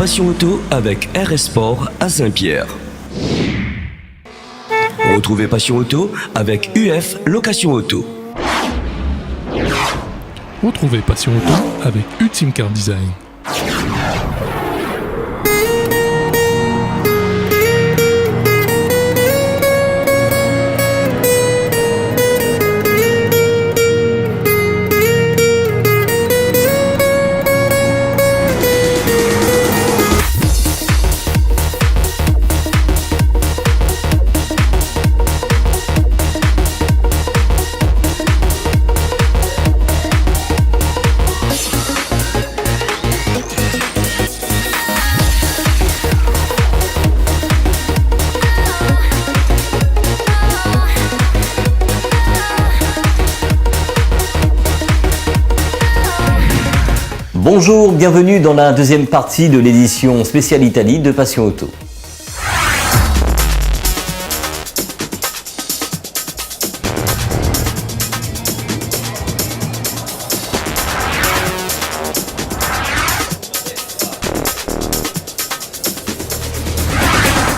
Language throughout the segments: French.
Passion Auto avec RS Sport à Saint-Pierre. Retrouvez Passion Auto avec UF Location Auto. Retrouvez Passion Auto avec Ultime Car Design. Bonjour, bienvenue dans la deuxième partie de l'édition spéciale Italie de Passion Auto.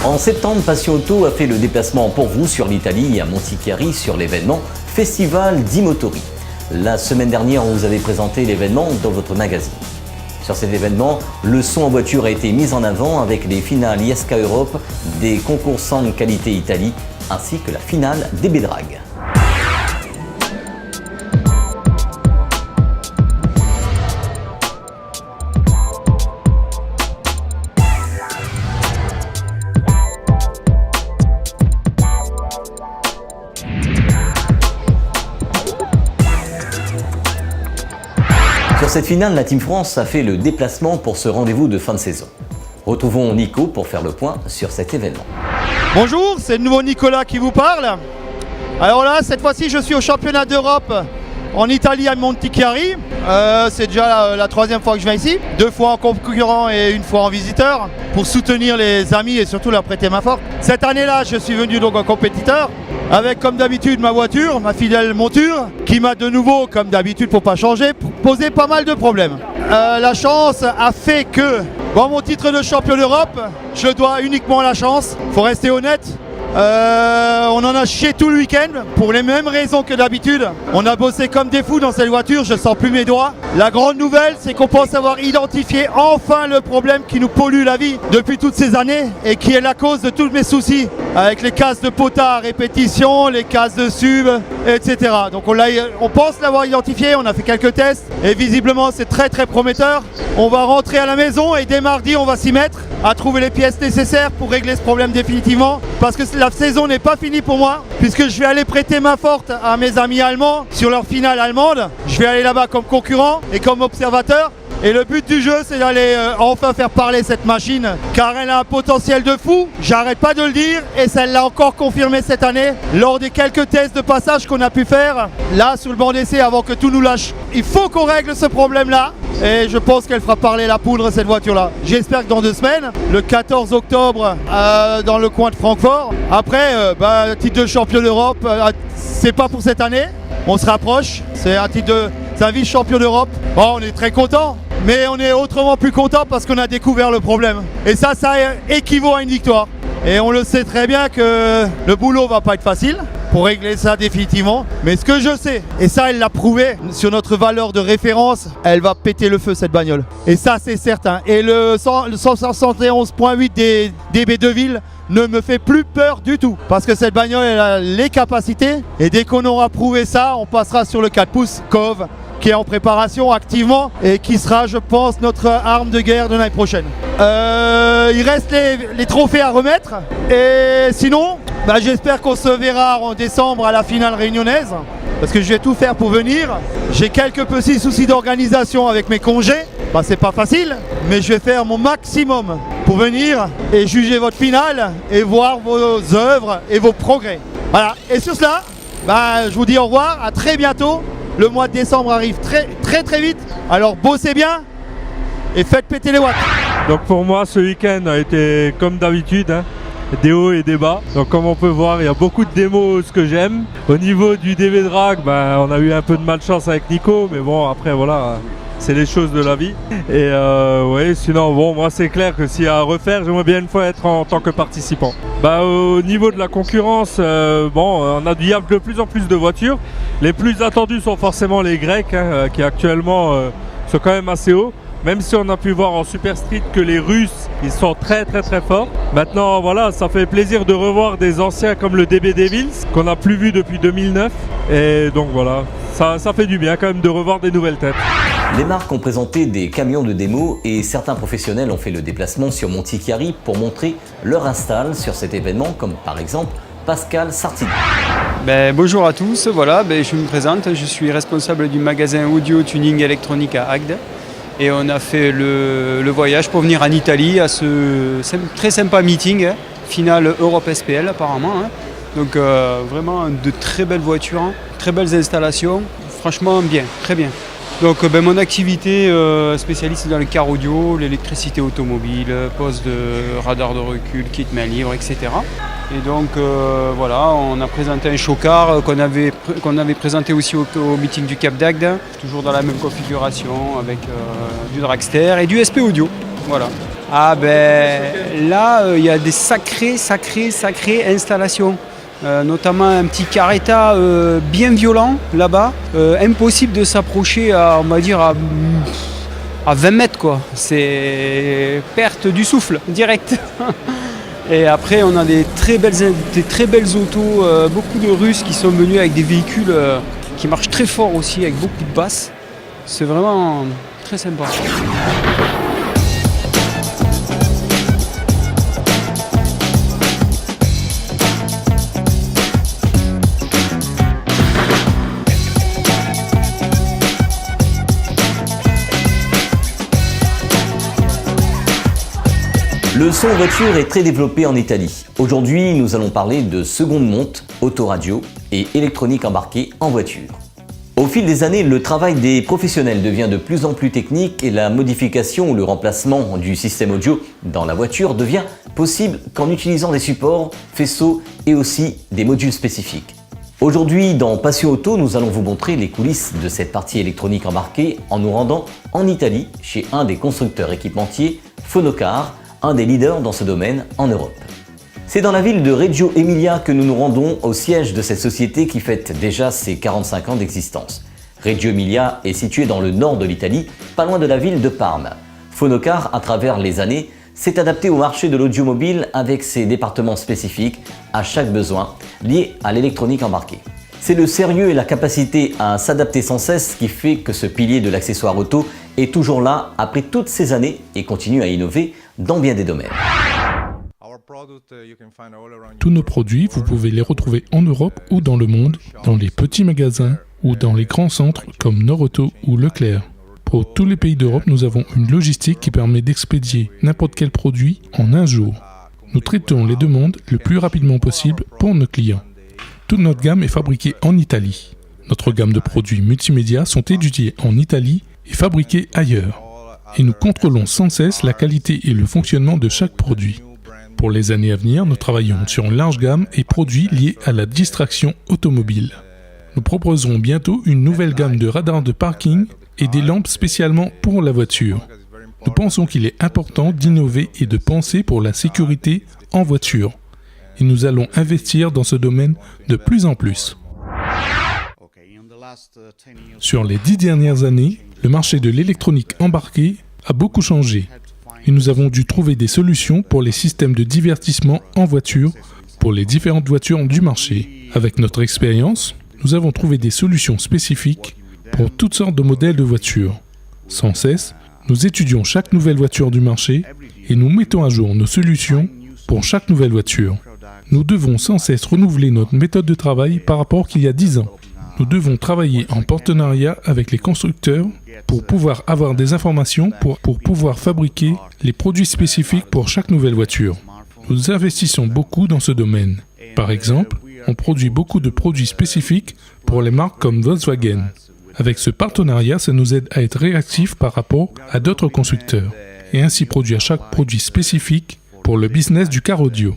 En septembre, Passion Auto a fait le déplacement pour vous sur l'Italie et à Montichiari sur l'événement Festival di Motori. La semaine dernière, on vous avait présenté l'événement dans votre magazine. Sur cet événement, le son en voiture a été mis en avant avec les finales ISK Europe des concours Sound Qualité Italie ainsi que la finale DB Drag. Sur cette finale, la Team France a fait le déplacement pour ce rendez-vous de fin de saison. Retrouvons Nico pour faire le point sur cet événement. Bonjour, c'est le nouveau Nicolas qui vous parle. Alors là, cette fois-ci, je suis au championnat d'Europe en Italie à Montichiari. C'est déjà la troisième fois que je viens ici. 2 fois en concurrent et 1 fois en visiteur pour soutenir les amis et surtout leur prêter main forte. Cette année-là, je suis venu donc en compétiteur avec comme d'habitude ma voiture, ma fidèle monture, qui m'a de nouveau, comme d'habitude pour pas changer, posé pas mal de problèmes. La chance a fait que, dans mon titre de champion d'Europe, je dois uniquement à la chance, faut rester honnête. On en a chié tout le week-end pour les mêmes raisons que d'habitude. On a bossé comme des fous dans cette voiture, je sens plus mes doigts. La grande nouvelle, c'est qu'on pense avoir identifié enfin le problème qui nous pollue la vie depuis toutes ces années et qui est la cause de tous mes soucis avec les casses de potard à répétition, les casses de sub, etc. Donc on pense l'avoir identifié, on a fait quelques tests et visiblement c'est très prometteur. On va rentrer à la maison et dès mardi on va s'y mettre à trouver les pièces nécessaires pour régler ce problème définitivement parce que la saison n'est pas finie pour moi puisque je vais aller prêter main forte à mes amis allemands sur leur finale allemande. Je vais aller là-bas comme concurrent et comme observateur. Et le but du jeu, c'est d'aller enfin faire parler cette machine, car elle a un potentiel de fou, j'arrête pas de le dire, et ça l'a encore confirmé cette année, lors des quelques tests de passage qu'on a pu faire, là, sur le banc d'essai, avant que tout nous lâche. Il faut qu'on règle ce problème-là, et je pense qu'elle fera parler la poudre, cette voiture-là. J'espère que dans 2 semaines, le 14 octobre, dans le coin de Francfort. Après, titre de champion d'Europe, c'est pas pour cette année, on se rapproche, c'est un vice-champion d'Europe. Bon, on est très content. Mais on est autrement plus content parce qu'on a découvert le problème. Et ça équivaut à une victoire. Et on le sait très bien que le boulot va pas être facile pour régler ça définitivement. Mais ce que je sais, et ça elle l'a prouvé, sur notre valeur de référence, elle va péter le feu cette bagnole. Et ça c'est certain. Et le 171.8 des DB Deville ne me fait plus peur du tout. Parce que cette bagnole elle a les capacités. Et dès qu'on aura prouvé ça, on passera sur le 4 pouces Cove, qui est en préparation activement et qui sera, je pense, notre arme de guerre de l'année prochaine. Il reste les trophées à remettre et sinon, j'espère qu'on se verra en décembre à la finale réunionnaise parce que je vais tout faire pour venir. J'ai quelques petits soucis d'organisation avec mes congés, c'est pas facile, mais je vais faire mon maximum pour venir et juger votre finale et voir vos œuvres et vos progrès. Voilà, et sur cela, je vous dis au revoir, à très bientôt. Le mois de décembre arrive très vite, alors bossez bien et faites péter les watts. Donc pour moi ce week-end a été comme d'habitude, des hauts et des bas. Donc comme on peut voir, il y a beaucoup de démos ce que j'aime. Au niveau du DB Drag, on a eu un peu de malchance avec Nico, mais bon après voilà, c'est les choses de la vie. Et ouais, sinon, bon, moi c'est clair que s'il y a à refaire, j'aimerais bien une fois être en tant que participant. Au niveau de la concurrence, on a de plus en plus de voitures. Les plus attendus sont forcément les Grecs, qui actuellement sont quand même assez hauts. Même si on a pu voir en Super Street que les Russes, ils sont très forts. Maintenant, voilà, ça fait plaisir de revoir des anciens comme le DB Devils, qu'on n'a plus vu depuis 2009. Et donc voilà, ça fait du bien quand même de revoir des nouvelles têtes. Les marques ont présenté des camions de démo et certains professionnels ont fait le déplacement sur Montichiari pour montrer leur install sur cet événement, comme par exemple Pascal Sartini. Bonjour à tous, voilà, je me présente, je suis responsable du magasin audio tuning électronique à Agde. Et on a fait le voyage pour venir en Italie à ce très sympa meeting, finale Europe SPL apparemment. Donc vraiment de très belles voitures, très belles installations, franchement bien, très bien. Donc mon activité spécialiste dans le car audio, l'électricité automobile, pose de radar de recul, kit main libre, etc. Et donc voilà, on a présenté un show-car qu'on avait présenté aussi au meeting du Cap d'Agde, toujours dans la même configuration avec du dragster et du SP audio. Voilà. Là, il y a des sacrées installations. Notamment un petit carreta bien violent là-bas, impossible de s'approcher à, on va dire, à 20 mètres quoi. C'est perte du souffle direct. Et après on a des très belles autos, beaucoup de Russes qui sont venus avec des véhicules qui marchent très fort aussi, avec beaucoup de basses. C'est vraiment très sympa. Le son voiture est très développé en Italie. Aujourd'hui, nous allons parler de seconde monte, autoradio et électronique embarquée en voiture. Au fil des années, le travail des professionnels devient de plus en plus technique et la modification ou le remplacement du système audio dans la voiture devient possible qu'en utilisant des supports, faisceaux et aussi des modules spécifiques. Aujourd'hui, dans Passion Auto, nous allons vous montrer les coulisses de cette partie électronique embarquée en nous rendant en Italie chez un des constructeurs équipementiers, Fonocar, un des leaders dans ce domaine en Europe. C'est dans la ville de Reggio Emilia que nous nous rendons au siège de cette société qui fête déjà ses 45 ans d'existence. Reggio Emilia est située dans le nord de l'Italie, pas loin de la ville de Parme. Fonocar, à travers les années, s'est adapté au marché de l'audiomobile avec ses départements spécifiques à chaque besoin lié à l'électronique embarquée. C'est le sérieux et la capacité à s'adapter sans cesse qui fait que ce pilier de l'accessoire auto est toujours là après toutes ces années et continue à innover dans bien des domaines. Tous nos produits, vous pouvez les retrouver en Europe ou dans le monde, dans les petits magasins ou dans les grands centres comme Nord-Auto ou Leclerc. Pour tous les pays d'Europe, nous avons une logistique qui permet d'expédier n'importe quel produit en un jour. Nous traitons les demandes le plus rapidement possible pour nos clients. Toute notre gamme est fabriquée en Italie. Notre gamme de produits multimédia sont étudiés en Italie et fabriqués ailleurs. Et nous contrôlons sans cesse la qualité et le fonctionnement de chaque produit. Pour les années à venir, nous travaillons sur une large gamme et produits liés à la distraction automobile. Nous proposerons bientôt une nouvelle gamme de radars de parking et des lampes spécialement pour la voiture. Nous pensons qu'il est important d'innover et de penser pour la sécurité en voiture. Et nous allons investir dans ce domaine de plus en plus. Sur les 10 dernières années, le marché de l'électronique embarquée a beaucoup changé et nous avons dû trouver des solutions pour les systèmes de divertissement en voiture pour les différentes voitures du marché. Avec notre expérience, nous avons trouvé des solutions spécifiques pour toutes sortes de modèles de voitures. Sans cesse, nous étudions chaque nouvelle voiture du marché et nous mettons à jour nos solutions pour chaque nouvelle voiture. Nous devons sans cesse renouveler notre méthode de travail par rapport qu'il y a 10 ans. Nous devons travailler en partenariat avec les constructeurs pour pouvoir avoir des informations pour pouvoir fabriquer les produits spécifiques pour chaque nouvelle voiture. Nous investissons beaucoup dans ce domaine. Par exemple, on produit beaucoup de produits spécifiques pour les marques comme Volkswagen. Avec ce partenariat, ça nous aide à être réactifs par rapport à d'autres constructeurs et ainsi produire chaque produit spécifique pour le business du car audio.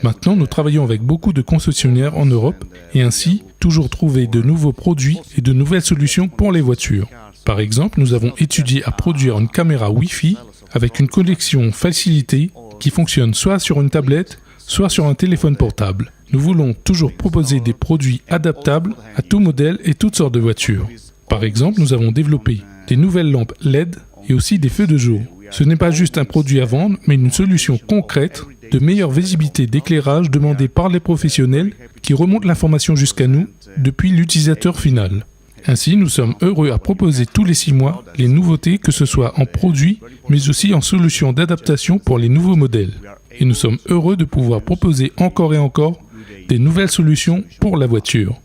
Maintenant, nous travaillons avec beaucoup de concessionnaires en Europe et ainsi toujours trouver de nouveaux produits et de nouvelles solutions pour les voitures. Par exemple, nous avons étudié à produire une caméra Wi-Fi avec une connexion facilitée qui fonctionne soit sur une tablette, soit sur un téléphone portable. Nous voulons toujours proposer des produits adaptables à tout modèle et toutes sortes de voitures. Par exemple, nous avons développé des nouvelles lampes LED et aussi des feux de jour. Ce n'est pas juste un produit à vendre, mais une solution concrète de meilleure visibilité d'éclairage demandée par les professionnels qui remontent l'information jusqu'à nous depuis l'utilisateur final. Ainsi, nous sommes heureux à proposer tous les 6 mois les nouveautés, que ce soit en produits, mais aussi en solutions d'adaptation pour les nouveaux modèles. Et nous sommes heureux de pouvoir proposer encore et encore des nouvelles solutions pour la voiture.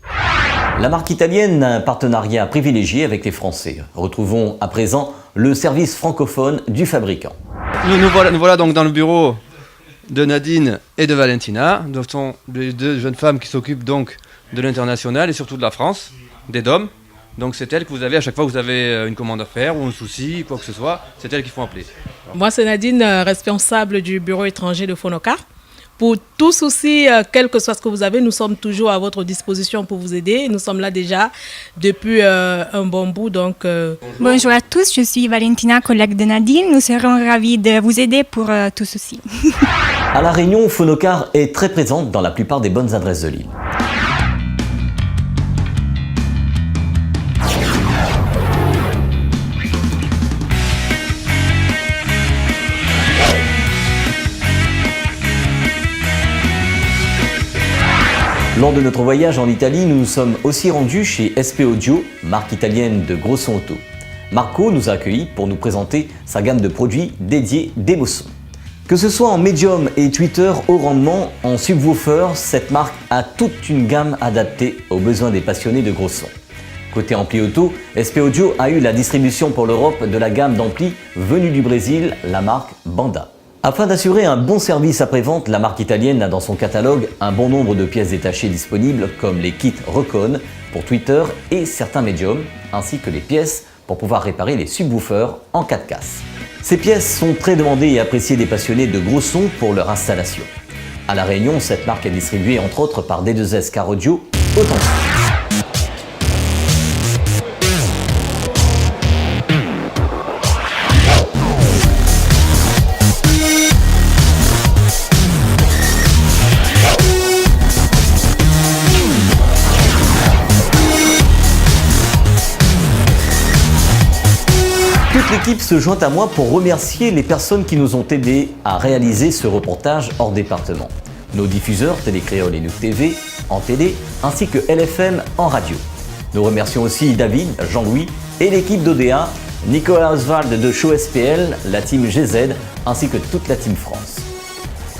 La marque italienne a un partenariat privilégié avec les Français. Retrouvons à présent le service francophone du fabricant. Nous voilà donc dans le bureau de Nadine et de Valentina. Ce sont les 2 jeunes femmes qui s'occupent donc de l'international et surtout de la France, des DOM. Donc c'est elles que vous avez à chaque fois que vous avez une commande à faire ou un souci, quoi que ce soit, c'est elles qu'il faut appeler. Moi c'est Nadine, responsable du bureau étranger de Phonocar. Pour tout souci, quel que soit ce que vous avez, nous sommes toujours à votre disposition pour vous aider. Nous sommes là déjà depuis un bon bout. Donc, Bonjour à tous, je suis Valentina, collègue de Nadine. Nous serons ravis de vous aider pour tout souci. À La Réunion, Phonocar est très présente dans la plupart des bonnes adresses de l'île. Lors de notre voyage en Italie, nous nous sommes aussi rendus chez SP Audio, marque italienne de gros sons auto. Marco nous a accueillis pour nous présenter sa gamme de produits dédiés des beaux sons. Que ce soit en médium et tweeter haut rendement, en subwoofer, cette marque a toute une gamme adaptée aux besoins des passionnés de gros sons. Côté ampli auto, SP Audio a eu la distribution pour l'Europe de la gamme d'amplis venue du Brésil, la marque Banda. Afin d'assurer un bon service après-vente, la marque italienne a dans son catalogue un bon nombre de pièces détachées disponibles comme les kits Recon pour Twitter et certains médiums, ainsi que les pièces pour pouvoir réparer les subwoofers en cas de casse. Ces pièces sont très demandées et appréciées des passionnés de gros sons pour leur installation. À La Réunion, cette marque est distribuée entre autres par D2S Car Audio Authentique. L'équipe se joint à moi pour remercier les personnes qui nous ont aidés à réaliser ce reportage hors département. Nos diffuseurs Télécréole et Nouk TV en télé, ainsi que LFM en radio. Nous remercions aussi David, Jean-Louis et l'équipe d'ODA, Nicolas Oswald de Show SPL, la team GZ, ainsi que toute la team France.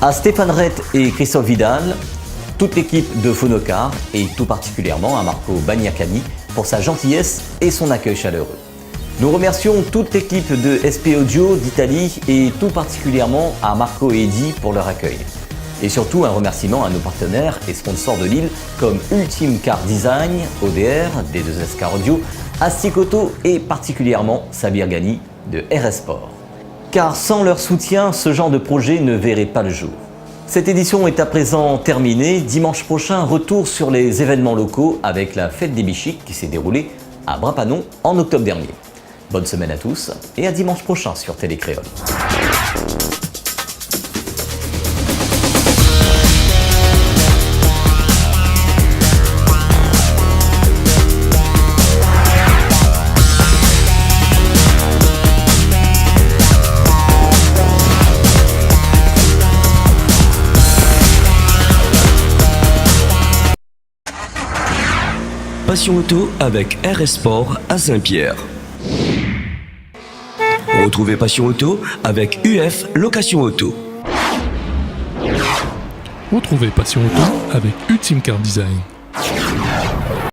À Stéphane Rett et Christophe Vidal, toute l'équipe de Phonocar et tout particulièrement à Marco Bagnacani pour sa gentillesse et son accueil chaleureux. Nous remercions toute l'équipe de SP Audio d'Italie et tout particulièrement à Marco et Eddy pour leur accueil. Et surtout un remerciement à nos partenaires et sponsors de l'île comme Ultime Car Design, ODR, D2S Car Audio, Astic Auto et particulièrement Sabir Ghani de RS Sport. Car sans leur soutien, ce genre de projet ne verrait pas le jour. Cette édition est à présent terminée. Dimanche prochain, retour sur les événements locaux avec la fête des Bichiques qui s'est déroulée à Brapanon en octobre dernier. Bonne semaine à tous et à dimanche prochain sur Télécréole. Passion Auto avec RS Sport à Saint-Pierre. Retrouvez Passion Auto avec UF Location Auto. Retrouvez Passion Auto avec Ultime Car Design.